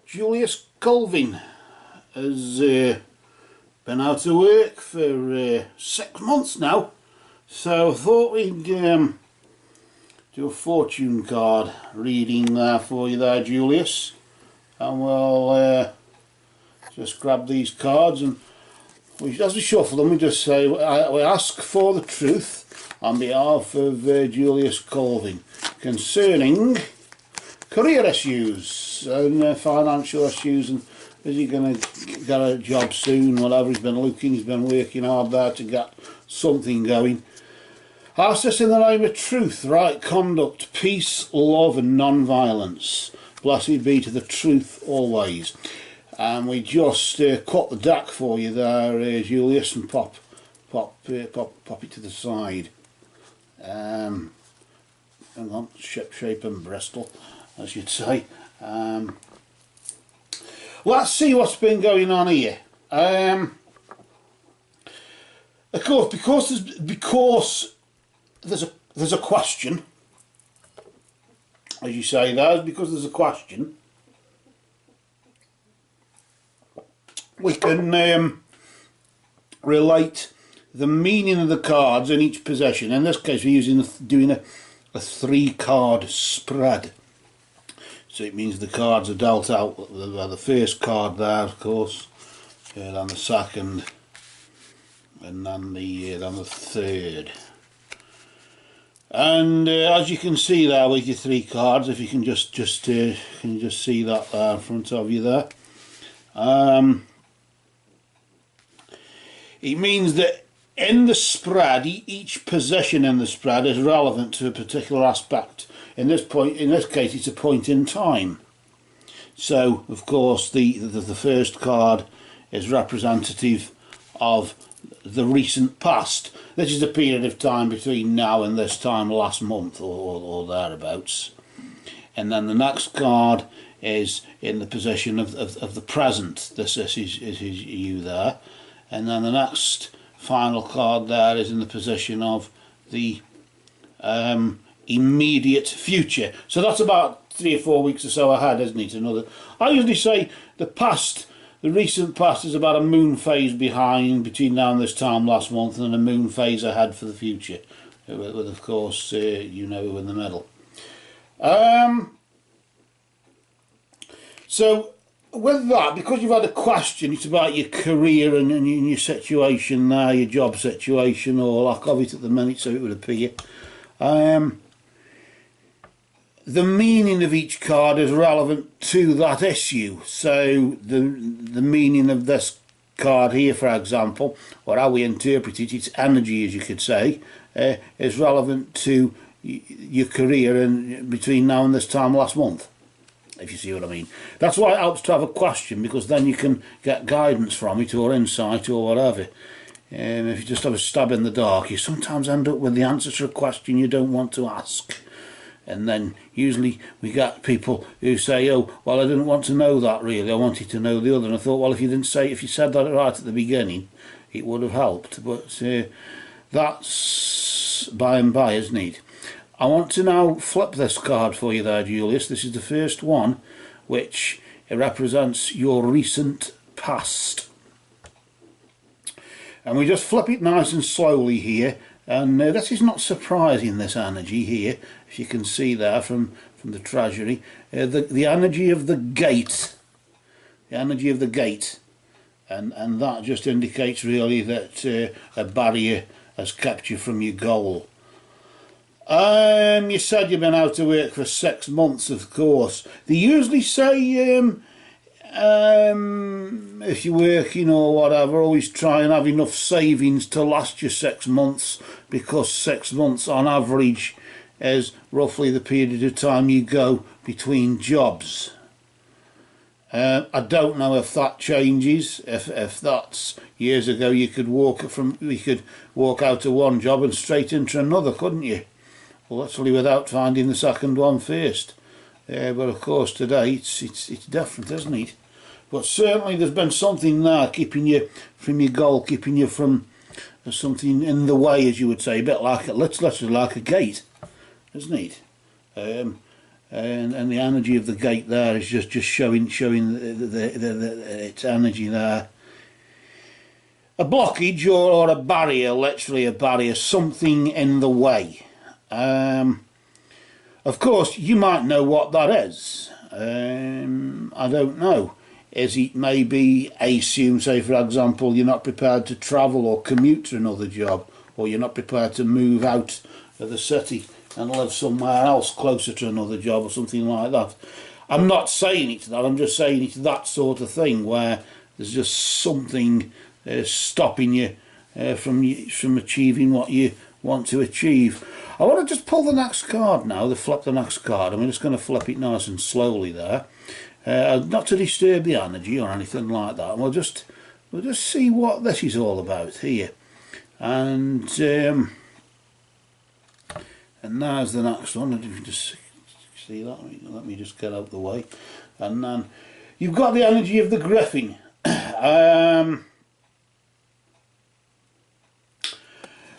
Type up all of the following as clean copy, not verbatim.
Julius Colven has been out of work for 6 months now, so I thought we'd do a fortune card reading there for you there, Julius, and we'll just grab these cards, and as we shuffle them we just say we ask for the truth on behalf of Julius Colven concerning career issues and financial issues, and is he going to get a job soon, whatever. He's been looking, he's been working hard there to get something going. Ask this in the name of truth, right conduct, peace, love and non-violence. Blessed be to the truth always. And we just cut the deck for you there, Julius, and pop it to the side. Hang on, ship shape and Bristol, as you'd say. Let's see what's been going on here. Of course, because there's a question, as you say there, because there's a question, we can relate the meaning of the cards in each position. In this case, we're doing a 3-card spread. So it means the cards are dealt out, the first card there, of course, then the second, and then the third. And as you can see there with your 3 cards, if you can just see that there in front of you there, it means that in the spread, each position in the spread is relevant to a particular aspect. In this case, it's a point in time. So, of course, the first card is representative of the recent past. This is the period of time between now and this time last month, or thereabouts. And then the next card is in the position of the present. This is you there. And then the next final card there is in the position of the immediate future. So that's about 3 or 4 weeks or so ahead, isn't it? I usually say the recent past is about a moon phase behind between now and this time last month, and a moon phase ahead for the future, with of course in the middle. So with that, because you've had a question, it's about your career and your situation there, your job situation, or lack of it at the minute, so it would appear. The meaning of each card is relevant to that issue. So the meaning of this card here, for example, or how we interpret it, its energy, as you could say, is relevant to your career and between now and this time last month, if you see what I mean. That's why it helps to have a question, because then you can get guidance from it, or insight, or whatever. If you just have a stab in the dark, you sometimes end up with the answer to a question you don't want to ask. And then usually we get people who say, oh, well, I didn't want to know that really, I wanted to know the other. And I thought, well, if you said that right at the beginning, it would have helped. But that's by and by, isn't it? I want to now flip this card for you there, Julius. This is the first one, which represents your recent past. And we just flip it nice and slowly here. And this is not surprising, this energy here, if you can see there from the treasury. The energy of the gate. The energy of the gate. And that just indicates really that a barrier has kept you from your goal. You said you've been out of work for 6 months, of course. They usually say if you're working or whatever, always try and have enough savings to last you 6 months, because 6 months on average is roughly the period of time you go between jobs. I don't know if that changes. If that's years ago, you could walk out of one job and straight into another, couldn't you? Well, literally without finding the second one first. But of course today it's different, isn't it? But certainly there's been something there keeping you from your goal, keeping you from something in the way, as you would say, a bit like literally like a gate, isn't it? and the energy of the gate there is just showing its energy there. A blockage or a barrier, literally a barrier, something in the way. Of course, you might know what that is. I don't know. Is it maybe assume, say for example, you're not prepared to travel or commute to another job, or you're not prepared to move out of the city and live somewhere else closer to another job or something like that. I'm not saying it's that, I'm just saying it's that sort of thing where there's just something stopping you from achieving what you want to achieve. I want to just pull the next card now, flip the next card, and we're just going to flip it nice and slowly there. Not to disturb the energy or anything like that. And we'll just see what this is all about here. And there's the next one. If you just see that, let me just get out of the way. And then you've got the energy of the Griffin.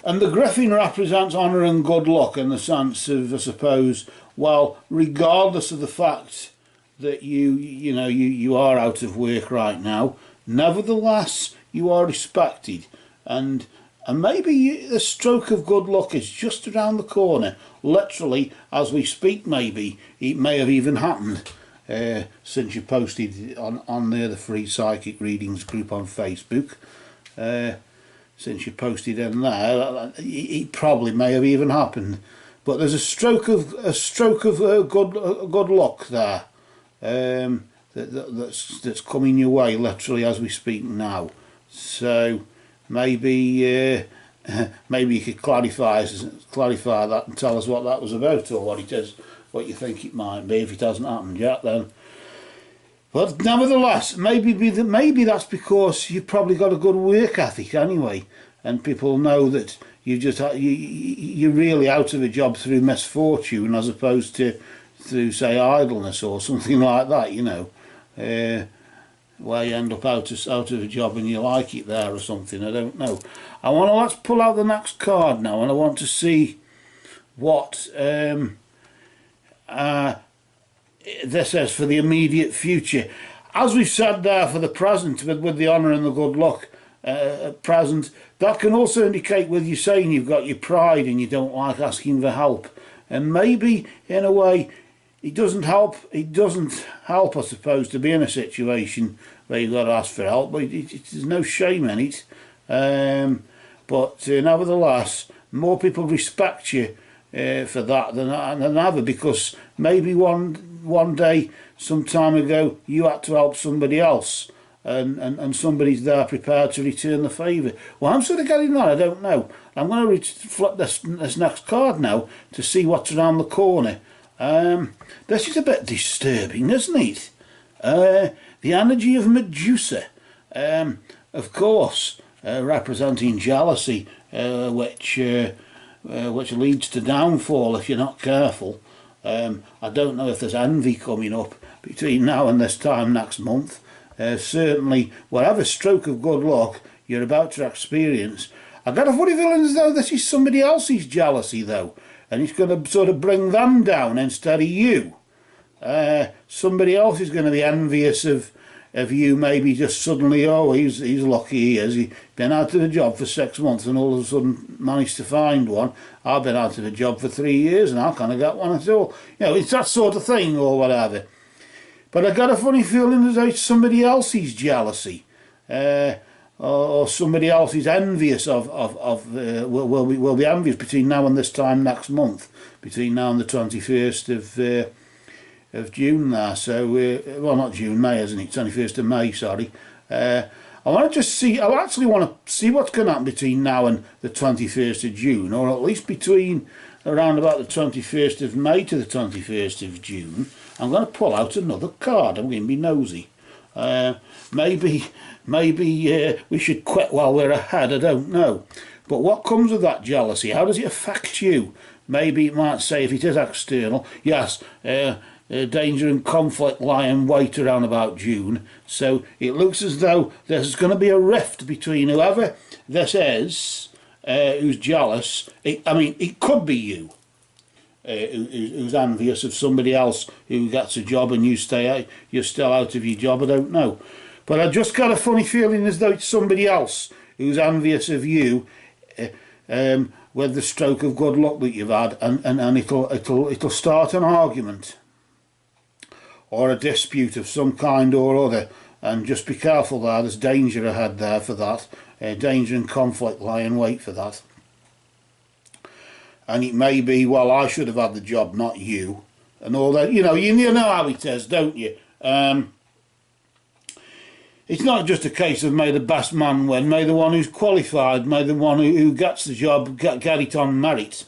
And the Griffin represents honour and good luck in the sense of, I suppose, well, regardless of the fact that you are out of work right now, nevertheless you are respected, and maybe the stroke of good luck is just around the corner, literally as we speak. Maybe it may have even happened since you posted on there, the free psychic readings group on Facebook. Since you posted in there, it probably may have even happened. But there's a stroke of good luck there. That's coming your way literally as we speak now. So maybe maybe you could clarify that and tell us what that was about, or what it is, what you think it might be, if it hasn't happened yet then. But nevertheless, maybe that's because you've probably got a good work ethic anyway, and people know that you're really out of a job through misfortune as opposed to through, say, idleness or something like that, where you end up out of a job and you like it there or something. I don't know. Let's pull out the next card now, and I want to see what this is for the immediate future. As we've said there, for the present, with the honour and the good luck present, that can also indicate with you saying you've got your pride and you don't like asking for help. And maybe, in a way, it doesn't help, I suppose, to be in a situation where you've got to ask for help, but there's no shame in it. But nevertheless, more people respect you for that than ever, because maybe one day, some time ago, you had to help somebody else, and somebody's there prepared to return the favour. Well, I'm sort of getting that, I don't know. I'm going to flip this next card now to see what's around the corner. This is a bit disturbing, isn't it? The energy of Medusa, of course, representing jealousy, which leads to downfall if you're not careful. I don't know if there's envy coming up between now and this time next month. Certainly, whatever stroke of good luck you're about to experience, I've got a funny feeling as though this is somebody else's jealousy, though, and it's going to sort of bring them down instead of you. Somebody else is going to be envious of you, maybe just suddenly, oh, he's lucky he is. He's been out of a job for 6 months and all of a sudden managed to find one. I've been out of a job for 3 years and I can't get one at all. It's that sort of thing or whatever. But I got a funny feeling as though it's somebody else's jealousy, or somebody else is envious will be envious between now and this time next month, between now and the 21st of June there. So well, not June, May, isn't it? 21st of May, sorry. I want to just see. I actually want to see what's going to happen between now and the 21st of June, or at least between around about the 21st of May to the 21st of June. I'm going to pull out another card. I'm going to be nosy. Maybe we should quit while we're ahead. I don't know. But what comes with that jealousy? How does it affect you? Maybe it might say, if it is external, yes, danger and conflict lie in wait around about June. So it looks as though there's going to be a rift between whoever this is who's jealous. It could be you. who's envious of somebody else who gets a job and you're still out of your job. I don't know, but I just got a funny feeling as though it's somebody else who's envious of you with the stroke of good luck that you've had, and it'll start an argument or a dispute of some kind or other. And just be careful there. There's danger ahead there for that. Danger and conflict lie in wait for that. And it may be, well, I should have had the job, not you, and all that. You know how it is, don't you? It's not just a case of may the best man win, may the one who's qualified, may the one who gets the job get it on merit.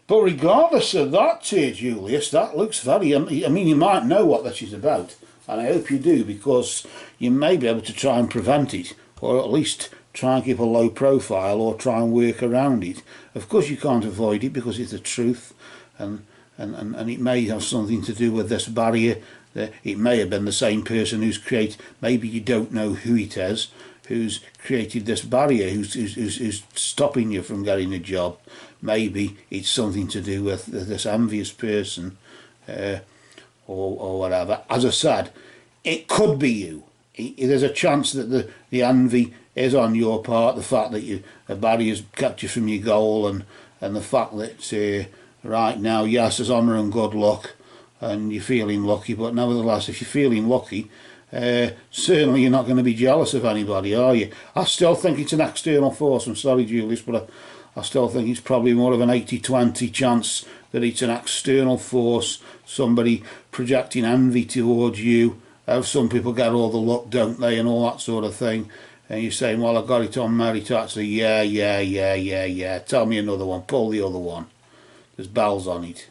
But regardless of that, Julius, that looks very... I mean, you might know what this is about, and I hope you do, because you may be able to try and prevent it, or at least try and keep a low profile, or try and work around it. Of course you can't avoid it, because it's the truth, and it may have something to do with this barrier. It may have been the same person who's created... Maybe you don't know who it is, who's created this barrier, who's stopping you from getting a job. Maybe it's something to do with this envious person, or whatever. As I said, it could be you. There's a chance that the envy is on your part, the fact that a barrier's kept you from your goal, and the fact that right now, yes, there's honour and good luck, and you're feeling lucky, but nevertheless, if you're feeling lucky, certainly you're not going to be jealous of anybody, are you? I still think it's an external force. I'm sorry, Julius, but I still think it's probably more of an 80-20 chance that it's an external force, somebody projecting envy towards you. Some people get all the luck, don't they, and all that sort of thing. And you're saying, well, I got it on merit. Actually, yeah. Tell me another one. Pull the other one. There's bells on it.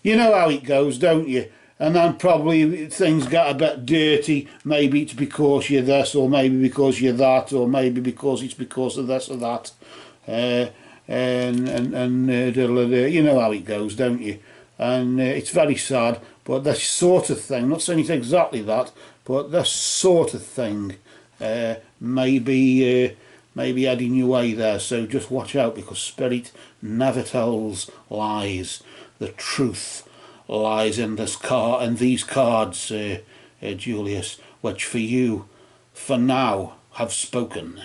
You know how it goes, don't you? And then probably things get a bit dirty. Maybe it's because you're this, or maybe because you're that, or maybe because it's because of this or that. You know how it goes, don't you? And it's very sad, but this sort of thing, not saying it's exactly that, but this sort of thing may be heading your way there. So just watch out, because Spirit never tells lies. The truth lies in these cards, Julius, which for you, for now, have spoken.